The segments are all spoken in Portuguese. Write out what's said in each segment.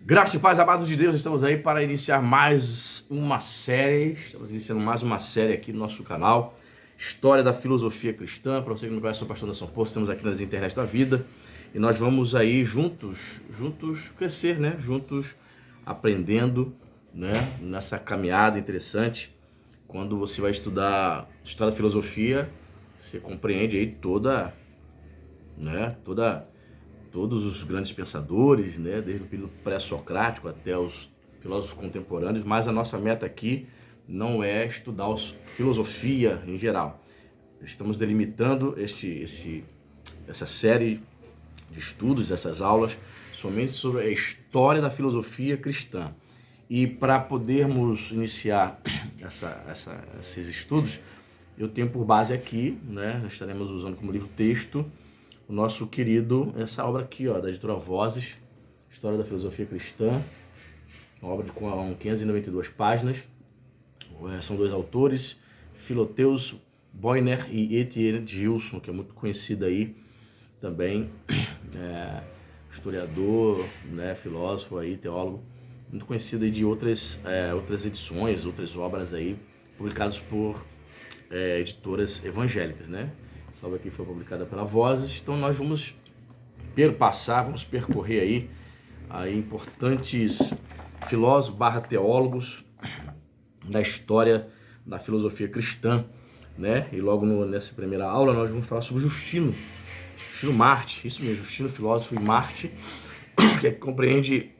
Graça e paz, amados de Deus, estamos aí para iniciar mais uma série. Estamos iniciando mais uma série aqui no nosso canal, História da Filosofia Cristã. Para você que não conhece, eu sou o pastor Anderson Poço, estamos aqui nas internet da vida. E nós vamos aí juntos crescer, né? Juntos aprendendo, né? Nessa caminhada interessante. Quando você vai estudar História da Filosofia, você compreende aí todos os grandes pensadores, né, desde o período pré-socrático até os filósofos contemporâneos, mas a nossa meta aqui não é estudar filosofia em geral. Estamos delimitando essa série de estudos, essas aulas, somente sobre a história da filosofia cristã. E para podermos iniciar esses estudos, eu tenho por base aqui, né, nós estaremos usando como livro-texto, o nosso querido, essa obra aqui, ó, da editora Vozes, História da Filosofia Cristã, uma obra com 592 páginas. São dois autores, Philotheus Boyner e Etienne Gilson, que é muito conhecido aí também, historiador, né, filósofo aí, teólogo, muito conhecido aí de outras edições, outras obras aí, publicadas por editoras evangélicas, né? Essa obra aqui foi publicada pela Vozes, então nós vamos percorrer aí importantes filósofos / teólogos da história da filosofia cristã, né? E logo nessa primeira aula nós vamos falar sobre Justino Marte, isso mesmo, Justino filósofo e Marte, que compreende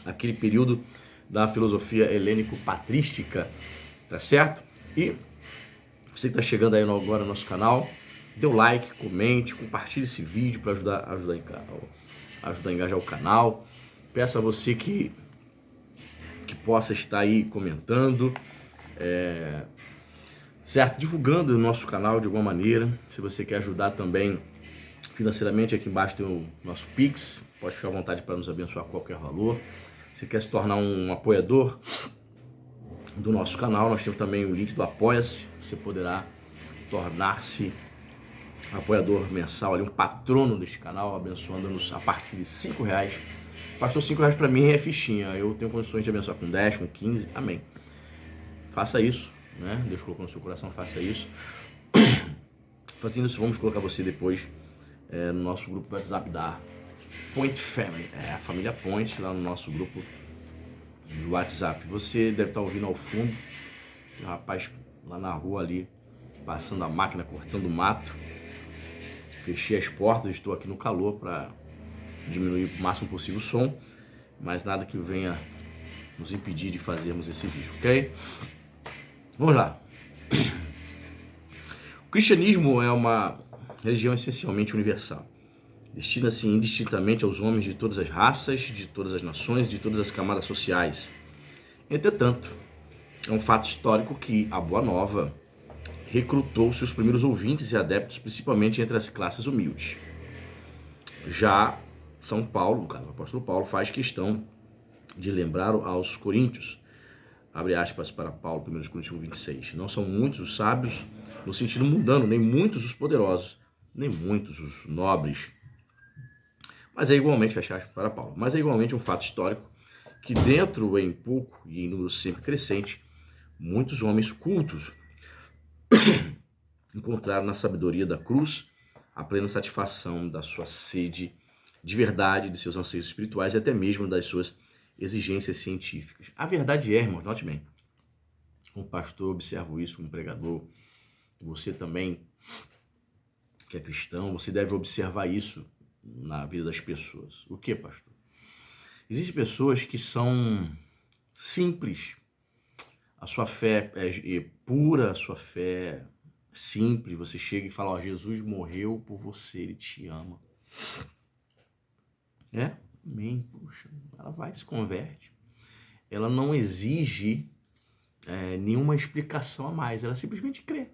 aquele período da filosofia helênico-patrística, tá certo? E você que está chegando aí agora no nosso canal, dê o like, comente, compartilhe esse vídeo para ajudar a engajar o canal. Peço a você que possa estar aí comentando, certo? Divulgando o nosso canal de alguma maneira. Se você quer ajudar também financeiramente, aqui embaixo tem o nosso Pix, pode ficar à vontade para nos abençoar qualquer valor. Se quer se tornar um apoiador do nosso canal, nós temos também o link do Apoia-se. Você poderá tornar-se apoiador mensal, ali, um patrono deste canal, abençoando-nos a partir de R$5. Pastor, R$5 para mim é fichinha. Eu tenho condições de abençoar com 10, com 15, amém. Faça isso, né? Deus colocou no seu coração, faça isso. Fazendo isso, vamos colocar você depois no nosso grupo do WhatsApp da Point Family, a família Point, lá no nosso grupo do WhatsApp. Você deve estar ouvindo ao fundo o rapaz lá na rua ali, passando a máquina, cortando o mato. Fechei as portas, estou aqui no calor para diminuir o máximo possível o som, mas nada que venha nos impedir de fazermos esse vídeo, ok? Vamos lá. O cristianismo é uma religião essencialmente universal. Destina-se indistintamente aos homens de todas as raças, de todas as nações, de todas as camadas sociais. Entretanto, é um fato histórico que a Boa Nova recrutou seus primeiros ouvintes e adeptos, principalmente entre as classes humildes. Já São Paulo, no caso, o apóstolo Paulo, faz questão de lembrar aos coríntios, abre aspas para Paulo, 1 Coríntios 1:26, não são muitos os sábios no sentido mundano, nem muitos os poderosos, nem muitos os nobres. Mas é igualmente, fecha aspas para Paulo, mas é igualmente um fato histórico que dentro em pouco e em número sempre crescente, muitos homens cultos encontraram na sabedoria da cruz a plena satisfação da sua sede de verdade, de seus anseios espirituais e até mesmo das suas exigências científicas. A verdade é, irmãos, note bem, como pastor, observo isso, como pregador, você também que é cristão, você deve observar isso na vida das pessoas. O que, pastor? Existem pessoas que são simples, a sua fé é pura, a sua fé é simples, você chega e fala, ó, Jesus morreu por você, ele te ama. Amém, puxa, ela vai, se converte. Ela não exige nenhuma explicação a mais, ela simplesmente crê.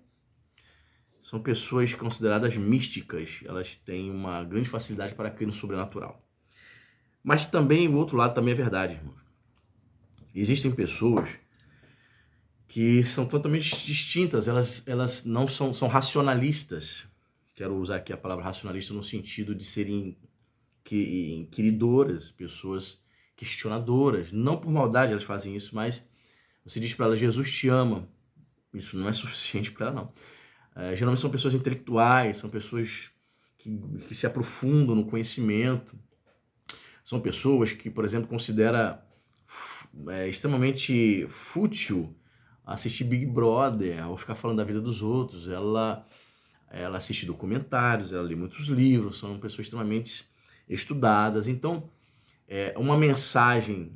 São pessoas consideradas místicas, elas têm uma grande facilidade para crer no sobrenatural. Mas também, o outro lado também é verdade, irmão. Existem pessoas que são totalmente distintas, elas não são racionalistas. Quero usar aqui a palavra racionalista no sentido de serem inquiridoras, pessoas questionadoras. Não por maldade elas fazem isso, mas você diz para elas, Jesus te ama. Isso não é suficiente para ela, não. Geralmente são pessoas intelectuais, são pessoas que se aprofundam no conhecimento. São pessoas que, por exemplo, consideram extremamente fútil assistir Big Brother ou ficar falando da vida dos outros. Ela assiste documentários, ela lê muitos livros, são pessoas extremamente estudadas. Então, a mensagem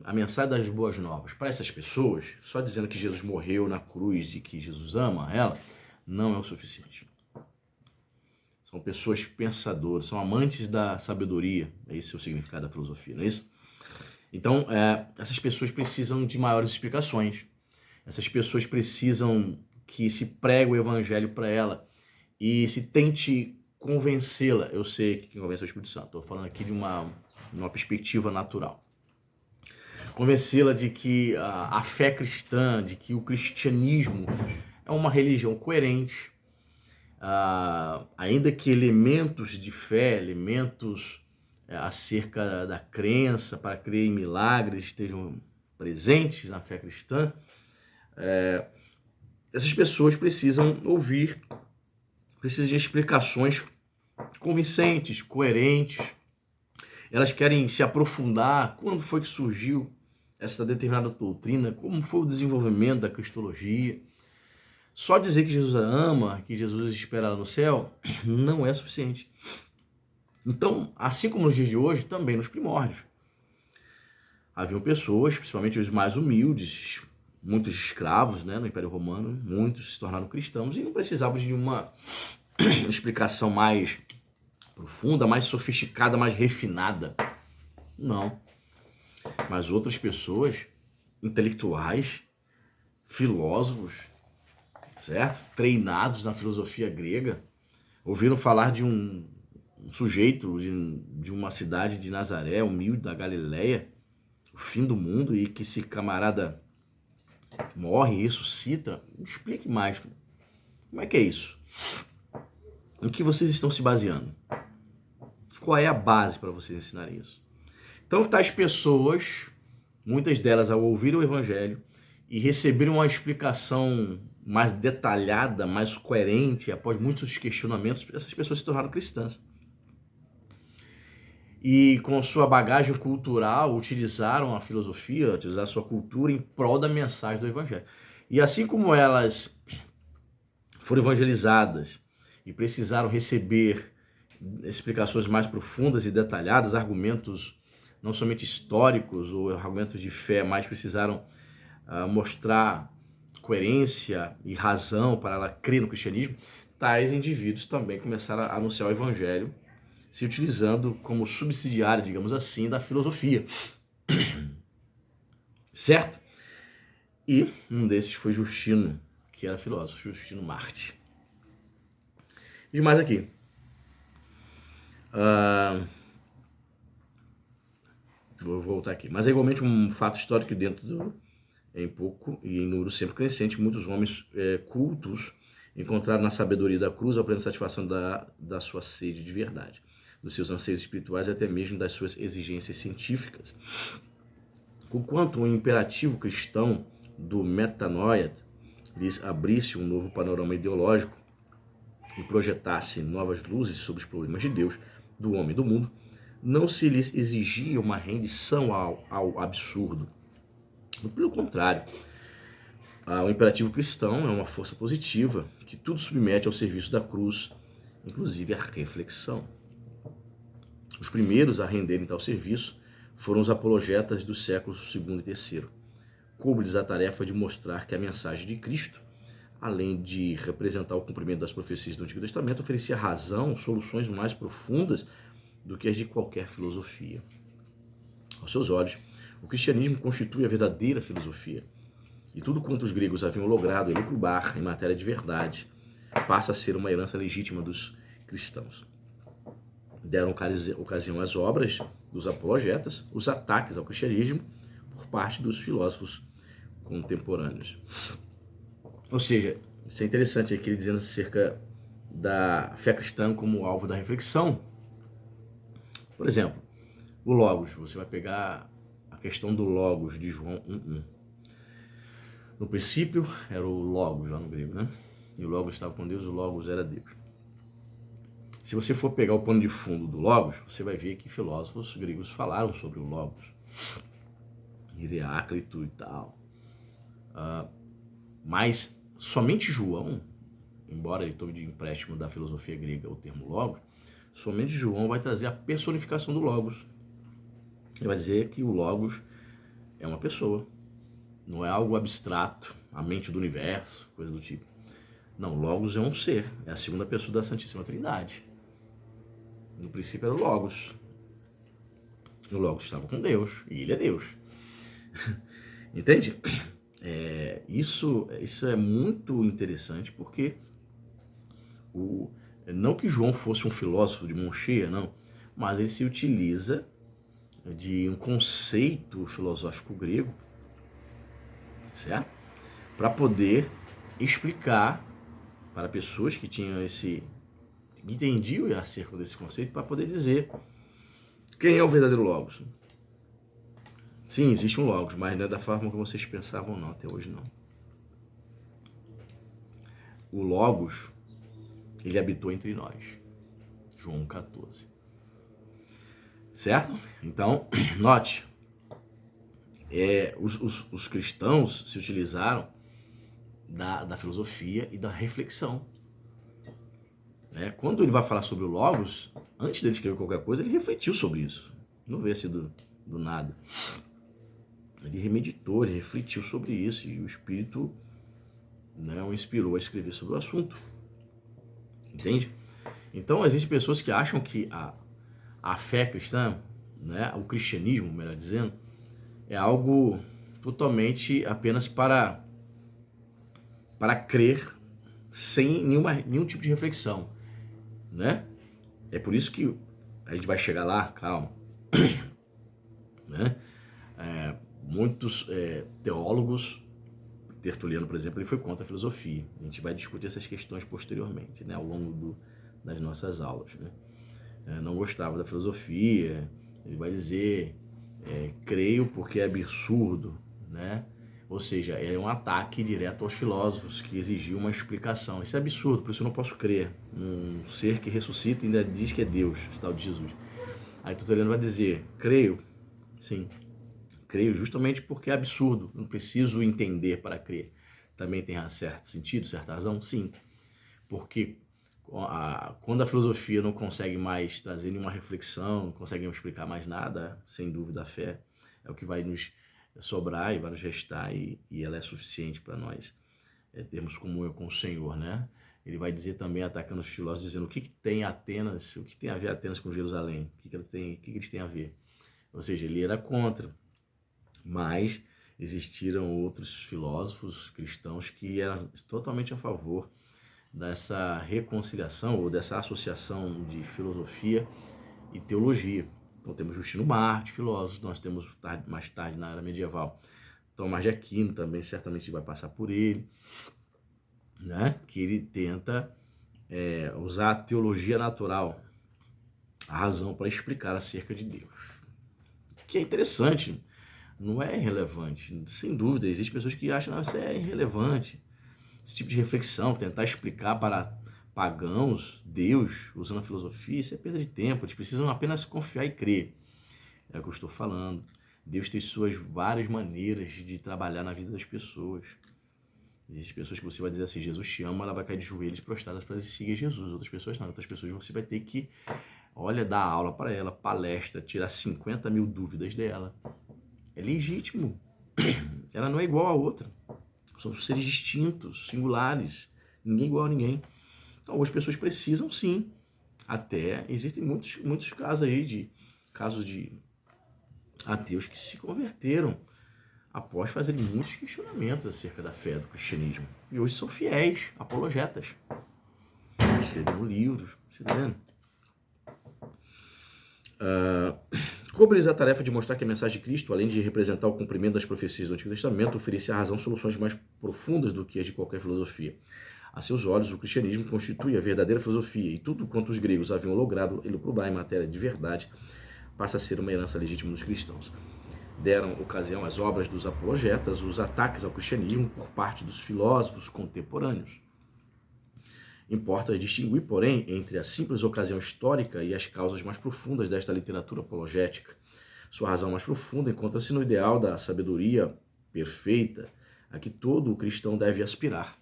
das boas novas para essas pessoas, só dizendo que Jesus morreu na cruz e que Jesus ama ela, não é o suficiente. São pessoas pensadoras, são amantes da sabedoria. Esse é o significado da filosofia, não é isso? Então, essas pessoas precisam de maiores explicações. Essas pessoas precisam que se pregue o evangelho para ela e se tente convencê-la. Eu sei que quem convence é o Espírito Santo. Estou falando aqui de uma perspectiva natural. Convencê-la de que a fé cristã, de que o cristianismo é uma religião coerente, ainda que elementos de fé, elementos acerca da crença para crer em milagres estejam presentes na fé cristã, essas pessoas precisam ouvir, precisam de explicações convincentes, coerentes. Elas querem se aprofundar. Quando foi que surgiu essa determinada doutrina? Como foi o desenvolvimento da cristologia? Só dizer que Jesus a ama, que Jesus espera ela no céu, não é suficiente. Então, assim como nos dias de hoje, também nos primórdios, haviam pessoas, principalmente os mais humildes, muitos escravos, né, no Império Romano, muitos se tornaram cristãos e não precisavam de uma explicação mais profunda, mais sofisticada, mais refinada. Não. Mas outras pessoas, intelectuais, filósofos, certo? Treinados na filosofia grega, ouviram falar de um sujeito de uma cidade de Nazaré, humilde, da Galileia, o fim do mundo, e que esse camarada morre e ressuscita. Explique mais. Como é que é isso? Em que vocês estão se baseando? Qual é a base para vocês ensinarem isso? Então, tais pessoas, muitas delas, ao ouvir o evangelho e receberem uma explicação mais detalhada, mais coerente, após muitos questionamentos, essas pessoas se tornaram cristãs. E com sua bagagem cultural, utilizaram a filosofia, utilizaram a sua cultura em prol da mensagem do evangelho. E assim como elas foram evangelizadas e precisaram receber explicações mais profundas e detalhadas, argumentos não somente históricos ou argumentos de fé, mas precisaram mostrar coerência e razão para ela crer no cristianismo, tais indivíduos também começaram a anunciar o evangelho, se utilizando como subsidiário, digamos assim, da filosofia. Certo? E um desses foi Justino, que era filósofo, Justino Marte. E mais aqui. Vou voltar aqui. Mas é igualmente um fato histórico que em pouco e em número sempre crescente, muitos homens cultos encontraram na sabedoria da cruz a plena satisfação da sua sede de verdade, dos seus anseios espirituais e até mesmo das suas exigências científicas. Conquanto o imperativo cristão do metanoia lhes abrisse um novo panorama ideológico e projetasse novas luzes sobre os problemas de Deus, do homem e do mundo, não se lhes exigia uma rendição ao absurdo. Pelo contrário, o imperativo cristão é uma força positiva que tudo submete ao serviço da cruz, inclusive a reflexão. Os primeiros a renderem tal serviço foram os apologetas dos séculos II e III. Coube-lhes a tarefa de mostrar que a mensagem de Cristo, além de representar o cumprimento das profecias do Antigo Testamento, oferecia razão, soluções mais profundas do que as de qualquer filosofia. Aos seus olhos, o cristianismo constitui a verdadeira filosofia, e tudo quanto os gregos haviam logrado elucubrar em matéria de verdade passa a ser uma herança legítima dos cristãos. Deram ocasião às obras dos apologetas, os ataques ao cristianismo por parte dos filósofos contemporâneos. Ou seja, isso é interessante aqui ele dizendo acerca da fé cristã como alvo da reflexão. Por exemplo, o Logos, você vai pegar a questão do Logos de João 1:1. No princípio era o Logos lá no grego, né? E o Logos estava com Deus, o Logos era Deus. Se você for pegar o pano de fundo do Logos, você vai ver que filósofos gregos falaram sobre o Logos. Heráclito e tal. Mas somente João, embora ele tome de empréstimo da filosofia grega o termo Logos, somente João vai trazer a personificação do Logos. Ele vai dizer que o Logos é uma pessoa, não é algo abstrato, a mente do universo, coisa do tipo. Não, Logos é um ser, é a segunda pessoa da Santíssima Trindade. No princípio era o Logos. O Logos estava com Deus, e ele é Deus. Entende? Isso é muito interessante, porque não que João fosse um filósofo de mão cheia, não, mas ele se utiliza de um conceito filosófico grego, certo? Para poder explicar para pessoas que tinham entendiam acerca desse conceito, para poder dizer quem é o verdadeiro Logos. Sim, existe um Logos, mas não é da forma como vocês pensavam, não, até hoje não. O Logos, ele habitou entre nós. João 14. Certo? Então, note, os cristãos se utilizaram da filosofia e da reflexão. Quando ele vai falar sobre o Logos, antes dele escrever qualquer coisa, ele refletiu sobre isso. Não veio assim do nada. Ele remeditou, ele refletiu sobre isso e o Espírito, o inspirou a escrever sobre o assunto. Entende? Então, existem pessoas que acham que a fé cristã, o cristianismo, melhor dizendo, é algo totalmente apenas para crer sem nenhum tipo de reflexão. É por isso que a gente vai chegar lá, calma. Muitos teólogos, Tertuliano, por exemplo, ele foi contra a filosofia. A gente vai discutir essas questões posteriormente, ao longo das nossas aulas. Não gostava da filosofia, ele vai dizer, creio porque é absurdo, Ou seja, é um ataque direto aos filósofos que exigiam uma explicação. Isso é absurdo, por isso eu não posso crer. Um ser que ressuscita e ainda diz que é Deus, esse tal de Jesus. Aí Tertuliano vai dizer, creio, sim, creio justamente porque é absurdo, não preciso entender para crer. Também tem certo sentido, certa razão? Sim, porque quando a filosofia não consegue mais trazer nenhuma reflexão, não consegue explicar mais nada, sem dúvida a fé é o que vai nos sobrar e vai nos restar, e ela é suficiente para nós termos comunhão com o Senhor, Ele vai dizer também, atacando os filósofos, dizendo o que tem Atenas, o que tem a ver Atenas com Jerusalém, o que eles têm a ver. Ou seja, ele era contra, mas existiram outros filósofos cristãos que eram totalmente a favor dessa reconciliação ou dessa associação de filosofia e teologia. Então temos Justino Marte, filósofo, nós temos mais tarde na era medieval Tomás de Aquino, também certamente vai passar por ele, que ele tenta usar a teologia natural, a razão para explicar acerca de Deus. Que é interessante, não é irrelevante, sem dúvida, existem pessoas que acham que isso é irrelevante. Esse tipo de reflexão, tentar explicar para pagãos Deus usando a filosofia, isso é perda de tempo. Eles precisam apenas confiar e crer. É o que eu estou falando. Deus tem suas várias maneiras de trabalhar na vida das pessoas. Existem pessoas que você vai dizer assim, Jesus te ama, ela vai cair de joelhos prostradas para seguir Jesus. Outras pessoas não. Outras pessoas você vai ter que, dar aula para ela, palestra, tirar 50 mil dúvidas dela. É legítimo. Ela não é igual a outra. São seres distintos, singulares. Ninguém igual a ninguém. Então, algumas pessoas precisam, sim. Até existem muitos casos aí casos de ateus que se converteram após fazerem muitos questionamentos acerca da fé do cristianismo. E hoje são fiéis, apologetas. Escreveram livros, você tá vendo? Coube-lhes a tarefa de mostrar que a mensagem de Cristo, além de representar o cumprimento das profecias do Antigo Testamento, oferecia à razão soluções mais profundas do que as de qualquer filosofia. A seus olhos, o cristianismo constitui a verdadeira filosofia, e tudo quanto os gregos haviam logrado elucubrar em matéria de verdade passa a ser uma herança legítima dos cristãos. deram ocasião às obras dos apologetas, os ataques ao cristianismo por parte dos filósofos contemporâneos. Importa distinguir, porém, entre a simples ocasião histórica e as causas mais profundas desta literatura apologética. Sua razão mais profunda encontra-se no ideal da sabedoria perfeita a que todo cristão deve aspirar.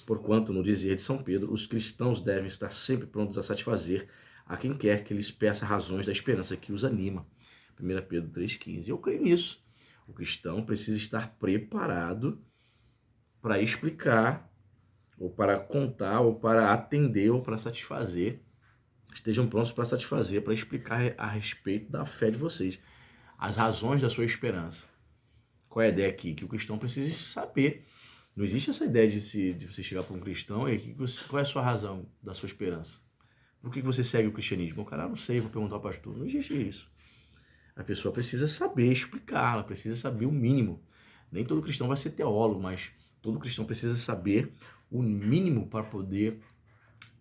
Porquanto, no dizer de São Pedro, os cristãos devem estar sempre prontos a satisfazer a quem quer que lhes peça razões da esperança que os anima. 1 Pedro 3,15. Eu creio nisso. O cristão precisa estar preparado para explicar, ou para contar, ou para atender, ou para satisfazer. Estejam prontos para satisfazer, para explicar a respeito da fé de vocês, as razões da sua esperança. Qual é a ideia aqui? Que o cristão precisa saber. Não existe essa ideia de você chegar para um cristão e qual é a sua razão da sua esperança? Por que você segue o cristianismo? O cara, não sei, vou perguntar ao pastor. Não existe isso. A pessoa precisa saber explicar, ela precisa saber o mínimo. Nem todo cristão vai ser teólogo, mas todo cristão precisa saber o mínimo para poder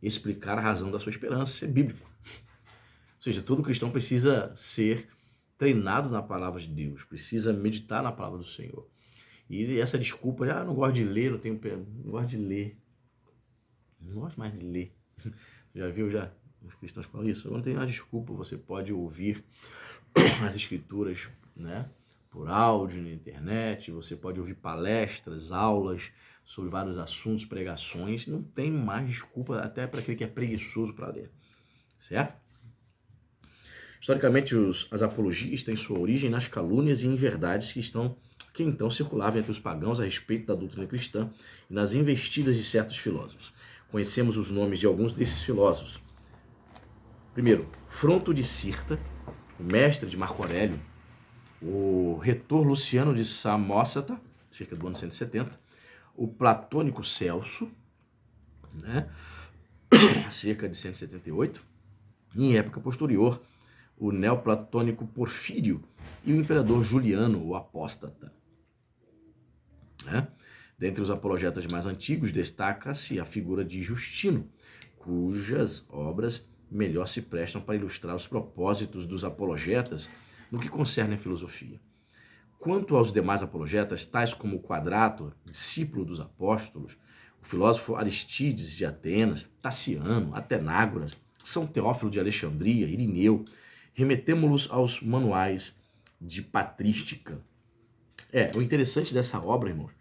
explicar a razão da sua esperança, ser bíblico. Ou seja, todo cristão precisa ser treinado na palavra de Deus, precisa meditar na palavra do Senhor. E essa desculpa, não gosto de ler, não gosto de ler. Não gosto mais de ler. Já viu, os cristãos falam isso? Não tem nada de desculpa, você pode ouvir as escrituras, né, por áudio na internet, você pode ouvir palestras, aulas sobre vários assuntos, pregações, não tem mais desculpa até para aquele que é preguiçoso para ler, certo? Historicamente, as apologias têm sua origem nas calúnias e inverdades que então circulavam entre os pagãos a respeito da doutrina cristã e nas investidas de certos filósofos. Conhecemos os nomes de alguns desses filósofos. Primeiro, Fronto de Cirta, o mestre de Marco Aurélio, o retor Luciano de Samosata, cerca do ano 170, o platônico Celso, né, cerca de 178, e em época posterior, o neoplatônico Porfírio e o imperador Juliano, o apóstata. Né? Dentre os apologetas mais antigos, destaca-se a figura de Justino, cujas obras melhor se prestam para ilustrar os propósitos dos apologetas no que concerne a filosofia. Quanto aos demais apologetas, tais como Quadrato, discípulo dos apóstolos, o filósofo Aristides de Atenas, Taciano, Atenágoras, São Teófilo de Alexandria, Irineu, remetemos-los aos manuais de patrística. O interessante dessa obra, irmãos,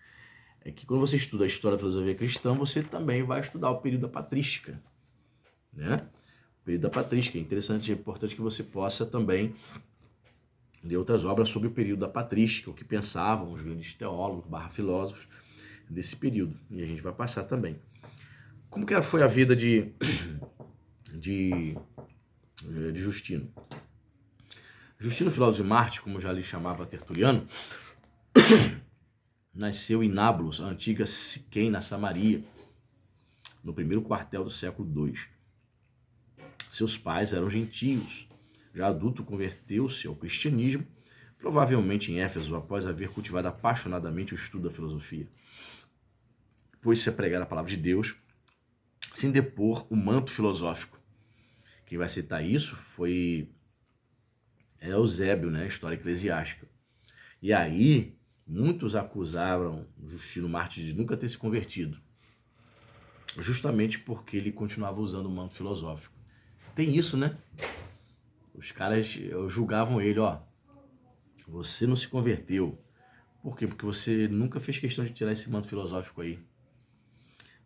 é que quando você estuda a história da filosofia cristã, você também vai estudar o período da patrística, né? O período da patrística. É interessante, é importante que você possa também ler outras obras sobre o período da patrística, o que pensavam os grandes teólogos, filósofos desse período. E a gente vai passar também. Como que foi a vida de Justino? Justino, filósofo e mártir, como já lhe chamava Tertuliano, nasceu em Nablus, a antiga Siquém, na Samaria, no primeiro quartel do século II. Seus pais eram gentios. Já adulto, converteu-se ao cristianismo, provavelmente em Éfeso, após haver cultivado apaixonadamente o estudo da filosofia. Pôs-se a pregar a palavra de Deus, sem depor o manto filosófico. Quem vai citar isso foi Eusébio, né, história eclesiástica. E aí, muitos acusaram Justino mártir de nunca ter se convertido, justamente porque ele continuava usando o manto filosófico. Tem isso, né? Os caras julgavam ele, você não se converteu. Por quê? Porque você nunca fez questão de tirar esse manto filosófico aí.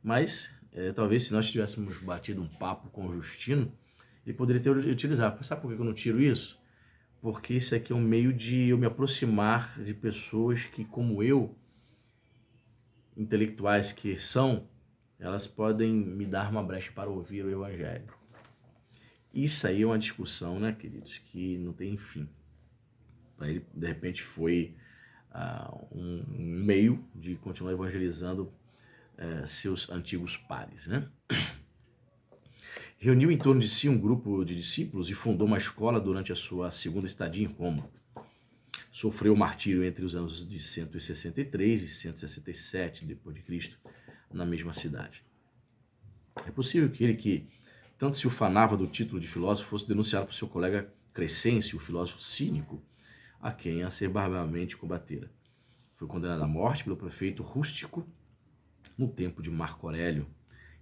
Mas, talvez se nós tivéssemos batido um papo com o Justino, ele poderia ter utilizado. Sabe por que eu não tiro isso? Porque isso aqui é um meio de eu me aproximar de pessoas que, como eu, intelectuais que são, elas podem me dar uma brecha para ouvir o Evangelho. Isso aí é uma discussão, né, queridos, que não tem fim. Para ele, de repente, foi um meio de continuar evangelizando seus antigos pares, né? Reuniu em torno de si um grupo de discípulos e fundou uma escola durante a sua segunda estadia em Roma. Sofreu martírio entre os anos de 163 e 167 d.C., na mesma cidade. É possível que ele, que tanto se ufanava do título de filósofo, fosse denunciado por seu colega Crescêncio, o filósofo cínico, a quem acerbamente combatera. Foi condenado à morte pelo prefeito Rústico no tempo de Marco Aurélio,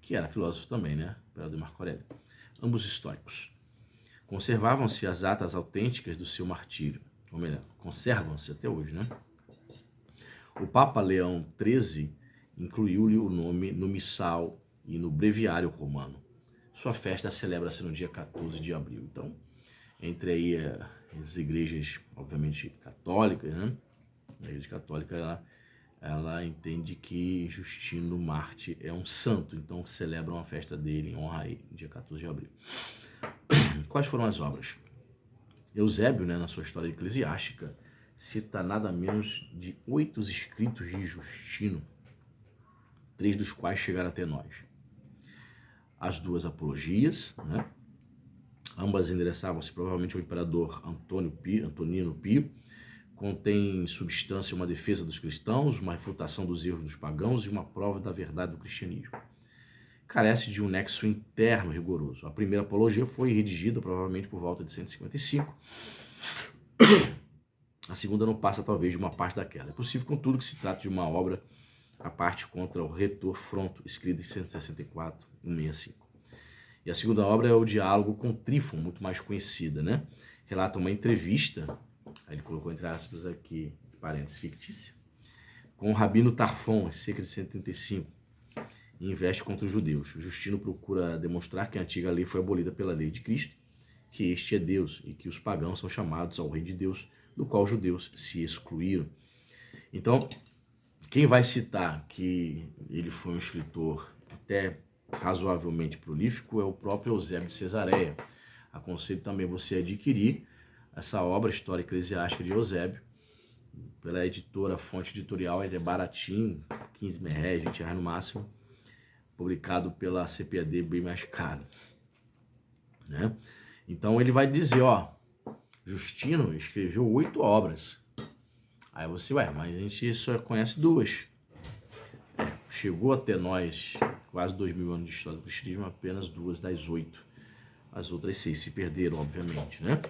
que era filósofo também, né? Imperador Marco Aurélio. Ambos históricos. Conservavam-se as atas autênticas do seu martírio, ou melhor, conservam-se até hoje, né? O Papa Leão XIII incluiu-lhe o nome no missal e no breviário romano. Sua festa celebra-se no dia 14 de abril. Então, entre aí as igrejas, obviamente, católicas, né? A igreja católica, ela entende que Justino Marte é um santo, então celebram a festa dele em honra a ele, no dia 14 de abril. Quais foram as obras? Eusébio, né, na sua história eclesiástica, cita nada menos de 8 escritos de Justino, 3 dos quais chegaram até nós. As 2 apologias, né? Ambas endereçavam-se provavelmente ao imperador Antonino Pio, contém substância uma defesa dos cristãos, uma refutação dos erros dos pagãos e uma prova da verdade do cristianismo. Carece de um nexo interno rigoroso. A primeira apologia foi redigida provavelmente por volta de 155. A segunda não passa talvez de uma parte daquela. É possível, contudo, que se trate de uma obra à parte contra o Retor Fronto, escrita em 164 e 165. E a segunda obra é o Diálogo com Trífon, muito mais conhecida, né? Relata uma entrevista, aí ele colocou entre aspas aqui, parênteses, fictícia, com o Rabino Tarfon, em cerca de 135, e investe contra os judeus. Justino procura demonstrar que a antiga lei foi abolida pela lei de Cristo, que este é Deus e que os pagãos são chamados ao rei de Deus, do qual os judeus se excluíram. Então, quem vai citar que ele foi um escritor até razoavelmente prolífico é o próprio Eusébio de Cesareia. Aconselho também você a adquirir essa obra, História Eclesiástica de Eusébio, pela editora Fonte Editorial, é baratinho, 15 reais, 20 reais no máximo, publicado pela CPAD, bem mais caro, né? Então ele vai dizer, ó, Justino escreveu 8 obras. Aí você, mas a gente só conhece 2. Chegou até nós quase 2000 anos de história do cristianismo, apenas 2 das 8. As outras 6 se perderam, obviamente, né?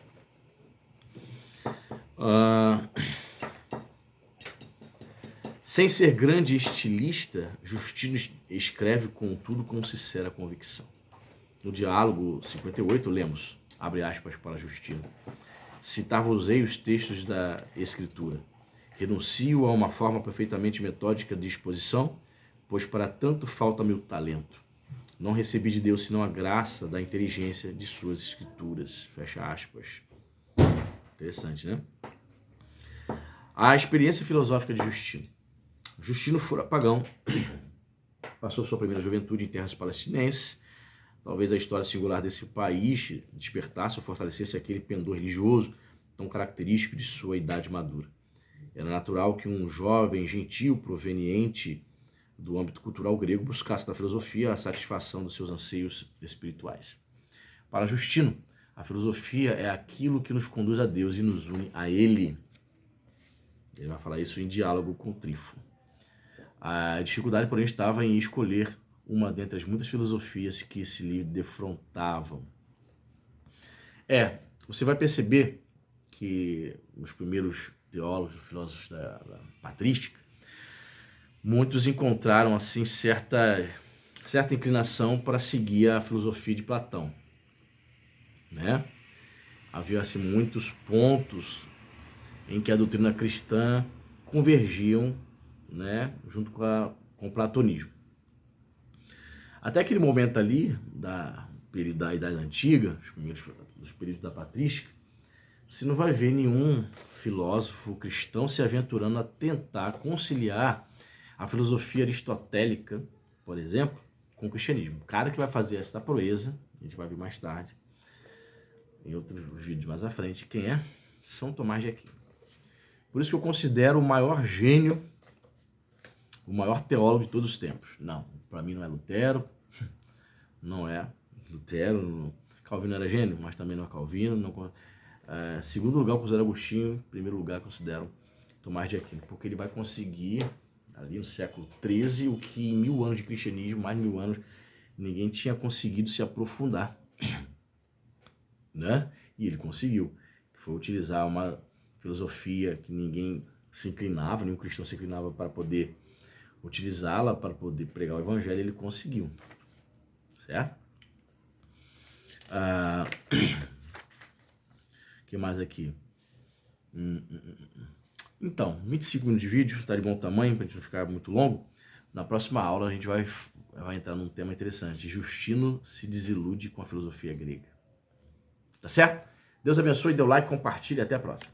Sem ser grande estilista, Justino escreve, contudo, com sincera convicção. No Diálogo 58, lemos, abre aspas para Justino, citar-vos-ei os textos da Escritura. Renuncio a uma forma perfeitamente metódica de exposição, pois para tanto falta-me o talento. Não recebi de Deus senão a graça da inteligência de suas Escrituras. Fecha aspas. Interessante, né? A experiência filosófica de Justino. Justino fora pagão, passou sua primeira juventude em terras palestinenses. Talvez a história singular desse país despertasse ou fortalecesse aquele pendor religioso tão característico de sua idade madura. Era natural que um jovem gentil proveniente do âmbito cultural grego buscasse na filosofia a satisfação dos seus anseios espirituais. Para Justino, a filosofia é aquilo que nos conduz a Deus e nos une a Ele. Ele vai falar isso em Diálogo com Trífon. A dificuldade, porém, estava em escolher uma dentre as muitas filosofias que se lhe defrontavam. Você vai perceber que os primeiros teólogos, filósofos da patrística, muitos encontraram assim certa inclinação para seguir a filosofia de Platão, né? Havia assim, muitos pontos em que a doutrina cristã convergiam, né, junto com o platonismo. Até aquele momento ali, da Idade Antiga, os períodos da patrística, você não vai ver nenhum filósofo cristão se aventurando a tentar conciliar a filosofia aristotélica, por exemplo, com o cristianismo. O cara que vai fazer essa proeza, a gente vai ver mais tarde, em outros vídeos mais à frente, quem é? São Tomás de Aquino. Por isso que eu considero o maior gênio, o maior teólogo de todos os tempos. Não, para mim não é Lutero, não é Lutero, Calvino era gênio, mas também não é Calvino. Segundo lugar eu considero Agostinho, primeiro lugar eu considero Tomás de Aquino, porque ele vai conseguir, ali no século XIII, o que em 1000 anos de cristianismo, mais de 1000 anos, ninguém tinha conseguido se aprofundar, né? E ele conseguiu, que foi utilizar uma filosofia que ninguém se inclinava, nenhum cristão se inclinava para poder utilizá-la, para poder pregar o evangelho, ele conseguiu. Certo? Que mais aqui? Então, 25 minutos de vídeo, tá de bom tamanho, para a gente não ficar muito longo. Na próxima aula a gente vai entrar num tema interessante. Justino se desilude com a filosofia grega. Tá certo? Deus abençoe, dê o like, compartilhe e até a próxima.